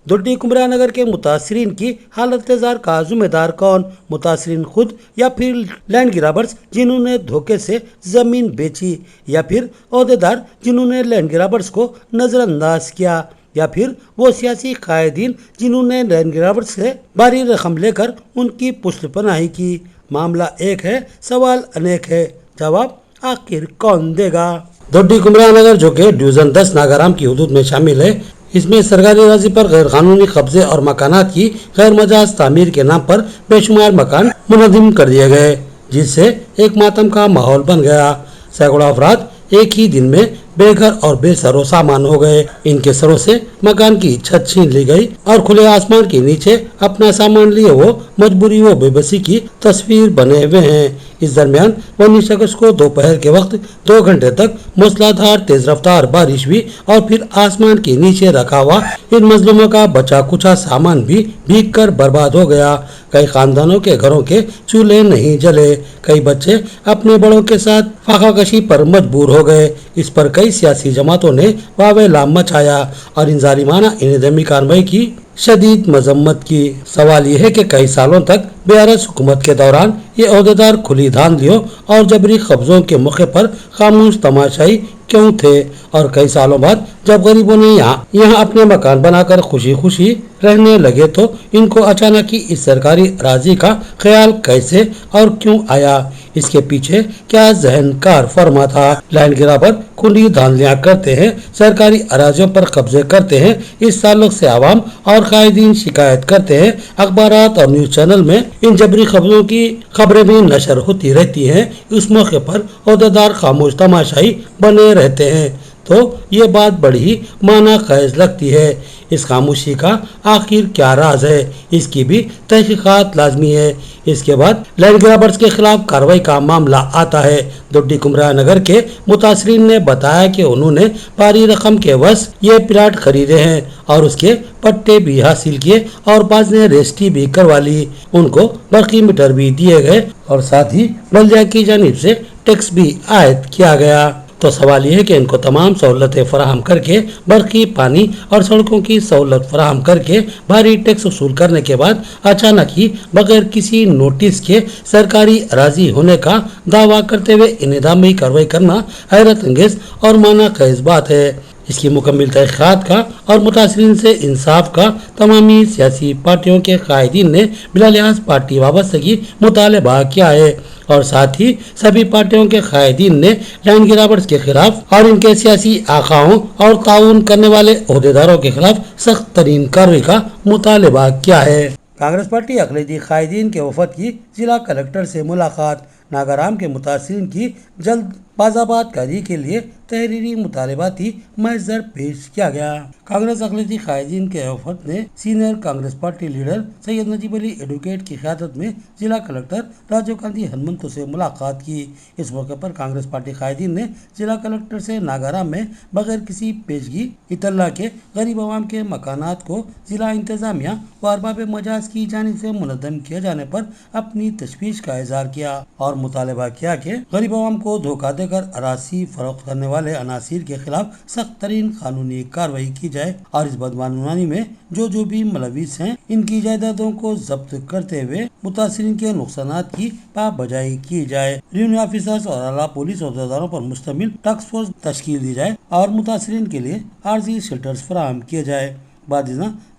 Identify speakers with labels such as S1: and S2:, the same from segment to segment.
S1: दोड्डी कुमरा नगर के मुतासरीन की हालत जार का जिम्मेदार कौन? मुतासरीन खुद या फिर लैंड गिराबर्स जिन्होंने धोखे से जमीन बेची, या फिर ओहदेदार जिन्होंने लैंड गिराबर्स को नजरअंदाज किया, या फिर वो सियासी कायदीन जिन्होंने लैंड गिराबर्स से भारी रकम लेकर उनकी पुष्ट पनाही की। मामला एक है, सवाल अनेक है, जवाब आखिर कौन देगा? दोड्डी कुमरा नगर जो के डिवीजन 10 नागाराम की हुदूद में शामिल है, इसमें सरकारी राजी पर गैर कानूनी कब्जे और मकानात की गैर मजाज तामीर के नाम पर बेशुमार मकान मुनज़्ज़म कर दिए गए, जिससे एक मातम का माहौल बन गया। सैकड़ों अफराद एक ही दिन में बेघर और बेसरो सामान हो गए। इनके सरों से मकान की छत छीन ली गई और खुले आसमान के नीचे अपना सामान लिए वो मजबूरी व बेबसी की तस्वीर बने हुए हैं। इस दरमियान 19 अगस्त को दोपहर के वक्त 2 घंटे तक मूसलाधार तेज रफ्तार बारिश हुई और फिर आसमान के नीचे रखा हुआ इन मजलूमों का बचा कुचा सामान भी भीग कर बर्बाद हो गया। कई खानदानों के घरों के चूल्हे नहीं जले, कई बच्चे अपने बड़ों के साथ फाका कशी पर मजबूर हो गए। इस पर कई सियासी जमातों ने वावेलाम मचाया और इन जालिमाना इंतजामी कार्रवाई की शदीद मजम्मत की। सवाल यह है कि कई सालों तक बेअरस हुकूमत के दौरान ये ओहदेदार खुली धांधलियों और जबरी कब्जों के मौके पर खामोश तमाशाई क्यों थे, और कई सालों बाद जब गरीबों ने यहाँ अपने मकान बनाकर खुशी खुशी रहने लगे तो इनको अचानक ही इस सरकारी अराजी का ख्याल कैसे और क्यों आया? इसके पीछे क्या जहनकार फरमा था? लैंड गिराबर खुली धांधलियां करते हैं, सरकारी अराजियों पर कब्जे करते हैं, इस ताल्लुक से आवाम और कायदीन शिकायत करते हैं। अखबारात और न्यूज चैनल में इन जबरी खबरों की खबरें भी नशर होती रहती हैं। उस मौके पर ओहदेदार खामोश तमाशाई बने रहते हैं, तो ये बात बड़ी माना खैज लगती है। इस खामोशी का आखिर क्या राज है? इसकी भी तहकीकात लाजमी है। इसके बाद लैंड ग्राबर्स के खिलाफ कार्रवाई का मामला आता है। दोड्डी कुमरा नगर के मुतासरीन ने बताया कि उन्होंने भारी रकम के वस ये प्लाट खरीदे हैं और उसके पट्टे भी हासिल किए और बाद ने रजिस्ट्री भी करवा ली। उनको बरकी मीटर भी दिए गए और साथ ही बल्दिया की जानिब से टैक्स भी आयद किया गया। तो सवाल यह है कि इनको तमाम सहूलतें फराहम करके, बरकी, पानी और सड़कों की सहूलत फराहम करके भारी टैक्स वसूल करने के बाद अचानक ही बगैर किसी नोटिस के सरकारी अराजी होने का दावा करते हुए इंतजामी कार्रवाई करना हैरत अंगेज और माना खैज बात है। इसकी मुकम्मल तहकीकात का और मुतासरीन से इंसाफ का तमामी सियासी पार्टियों के कायदीन ने बिला लिहाज पार्टी वाबस्तगी मुतालबा किया है और साथ ही सभी पार्टियों के कायदीन ने लैंड गिराबर्स के खिलाफ और इनके सियासी आकाओं और ताउन करने वाले ओहदेदारों के खिलाफ सख्त तरीन कार्रवाई का मुतालबा किया है। कांग्रेस पार्टी अक़लियती कायदीन के वफद की जिला कलेक्टर से मुलाकात। नागाराम के मुतासरीन की जल्द बाज़ाबात कारी के लिए तहरीरी मुतालबाती महज़र पेश किया गया। कांग्रेस अक़लियती कायदीन के वफद ने senior Congress party leader Syed Najeeb Ali advocate की क़यादत में जिला कलेक्टर राजीव गांधी हनुमंतु से मुलाकात की। इस मौके पर कांग्रेस पार्टी कायदीन ने जिला कलेक्टर से नागाराम में बगैर किसी पेशगी इतला के गरीब आवाम के मकानात को जिला इंतजामिया व अरबाब मजाज की जानिब से मुनज़्ज़म किए जाने पर अपनी तशवीश का इज़हार किया और मुतालबा किया कि गरीब आवाम को धोखा देकर अराजी फरोख्त करने वाले अनासिर के खिलाफ सख्त तरीन कानूनी कार्रवाई की जाए और इस बदमानी में जो भी मुलविस हैं इनकी जायदादों को जब्त करते हुए मुतासरीन के नुकसानात की पाबजाई की जाए। रेवेन्यू ऑफिसर्स और आला पुलिस ओहदेदारों पर मुश्तमिल टास्क फोर्स तश्कील दी जाए और मुतासरीन के लिए आर्जी शेल्टर्स फराहम किए जाए। बाद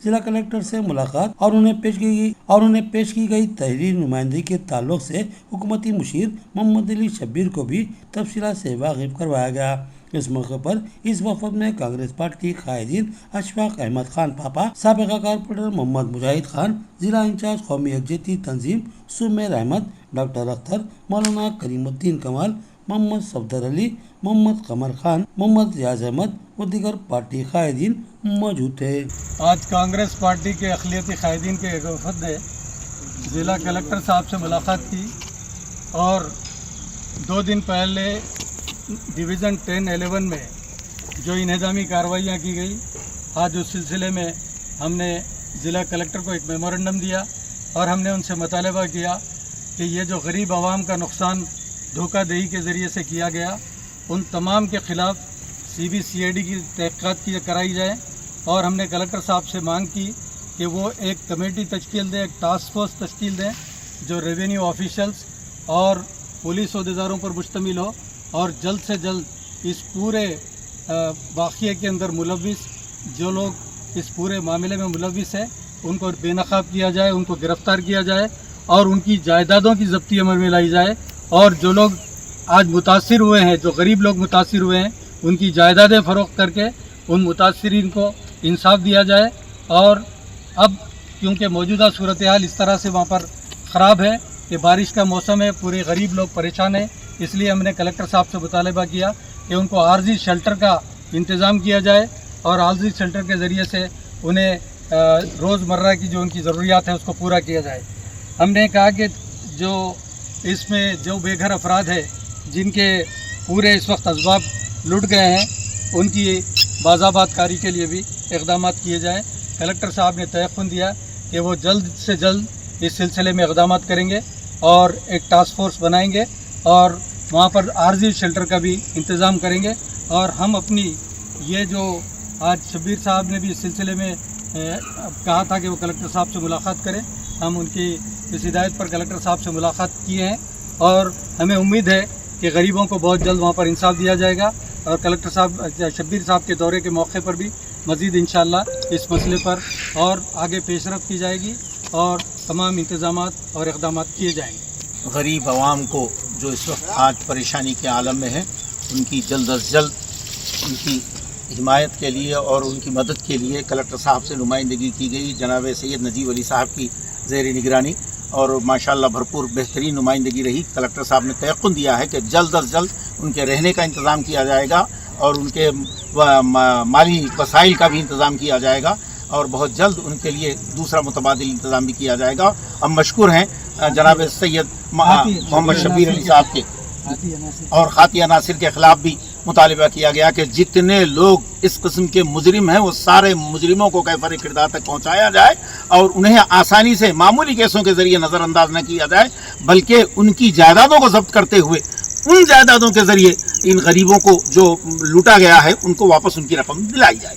S1: जिला कलेक्टर से मुलाकात और उन्हें पेश की गई तहरीर नुमाइंदगी के ताल्लुक से हुकूमती मुशीर मोहम्मद अली शब्बीर को भी तफसीलात से वाकिफ करवाया गया। इस मौके पर इस वफद में कांग्रेस पार्टी कायदीन अशफाक अहमद खान पापा, साबिका कारपोरेटर मोहम्मद मुजाहिद खान, जिला इंचार्ज कौमी यकजहती तंजीम सुमेर अहमद, डॉक्टर अख्तर, मौलाना करीमुद्दीन कमाल, मोहम्मद सफदर अली, मोहम्मद कमर खान, मोहम्मद रियाज अहमद व दीगर पार्टी कायदीन मौजूद थे।
S2: आज कांग्रेस पार्टी के अक़लियती कायदीन के एक वफद ने ज़िला कलेक्टर साहब से मुलाकात की और 2 दिन पहले डिवीज़न 10-11 में जो इंतज़ामी कार्रवाइयाँ की गई, आज उस सिलसिले में हमने ज़िला कलेक्टर को एक मेमोरेंडम दिया और हमने उनसे मुतालबा किया कि ये जो गरीब आवाम का नुकसान धोखाधड़ी के ज़रिए से किया गया, उन तमाम के ख़िलाफ़ CBCID की तहक़ीक़ात कराई जाए और हमने कलेक्टर साहब से मांग की कि वो एक कमेटी तश्कील दें, एक टास्क फोर्स तश्कील दें जो रेवेन्यू ऑफिशियल्स और पुलिस अहदेदारों पर मुश्तमिल हो और जल्द से जल्द इस पूरे वाक़ये के अंदर मुलविस जो लोग इस पूरे मामले में मुलविस है उनको बेनकाब किया जाए, उनको गिरफ़्तार किया जाए और उनकी जायदादों की ज़ब्ती अमल में लाई जाए। और जो लोग आज मुतासिर हुए हैं, जो गरीब लोग मुतासिर हुए हैं, उनकी जायदादें फ़रोख्त करके उन मुतासिरीन को इंसाफ दिया जाए। और अब क्योंकि मौजूदा सूरत हाल इस तरह से वहाँ पर ख़राब है कि बारिश का मौसम है, पूरे गरीब लोग परेशान हैं, इसलिए हमने कलेक्टर साहब से मुतालबा किया कि उनको आर्जी शेल्टर का इंतज़ाम किया जाए और आर्जी शेल्टर के ज़रिए से उन्हें रोज़मर्रा की जो उनकी ज़रूरियात है उसको पूरा किया जाए। हमने कहा कि जो इसमें जो बेघर अफराद है जिनके पूरे इस वक्त असबाब लुट गए हैं उनकी बाज़ाबातकारी के लिए भी इक़दाम किए जाए। कलेक्टर साहब ने तयक़ुन दिया कि वो जल्द से जल्द इस सिलसिले में इक़दाम करेंगे और एक टास्क फोर्स बनाएंगे और वहाँ पर आर्जी शेल्टर का भी इंतज़ाम करेंगे। और हम अपनी ये जो आज शब्बीर साहब ने भी इस सिलसिले में कहा था कि वो कलेक्टर साहब से मुलाकात करें, हम उनकी इस हिदायत पर कलेक्टर साहब से मुलाकात किए हैं और हमें उम्मीद है कि गरीबों को बहुत जल्द वहाँ पर इंसाफ दिया जाएगा। और कलेक्टर साहब शब्बीर साहब के दौरे के मौके पर भी मज़ीद इंशाअल्लाह इस मसले पर और आगे पेशरफ़ की जाएगी और तमाम इंतज़ामात और इक़दाम किए जाएंगे।
S3: गरीब आवाम को जो इस वक्त आज परेशानी के आलम में है उनकी जल्द अज जल्द उनकी हिमायत के लिए और उनकी मदद के लिए कलेक्टर साहब से नुमाइंदगी की गई जनाब सैयद नजीब अली साहब की ज़ेर निगरानी और माशाल्लाह भरपूर बेहतरीन नुमाइंदगी रही। कलेक्टर साहब ने तयक़ुन दिया है कि जल्द अज जल्द उनके रहने का इंतज़ाम किया जाएगा और उनके माली वसाइल का भी इंतज़ाम किया जाएगा और बहुत जल्द उनके लिए दूसरा मुतबादिल इंतज़ाम भी किया जाएगा। हम मशकूर हैं जनाब सैयद मोहम्मद शब्बीर अली साहब के और खातिया नासिर के ख़िलाफ़ भी मुतालिबा किया गया कि जितने लोग इस किस्म के मुजरिम हैं वो सारे मुजरिमों को कैफर किरदार तक पहुँचाया जाए और उन्हें आसानी से मामूली केसों के ज़रिए नज़रअंदाज न किया जाए बल्कि उनकी जायदादों को ज़ब्त करते हुए उन जायदादों के ज़रिए इन गरीबों को जो लूटा गया है उनको वापस उनकी रकम दिलाई जाए।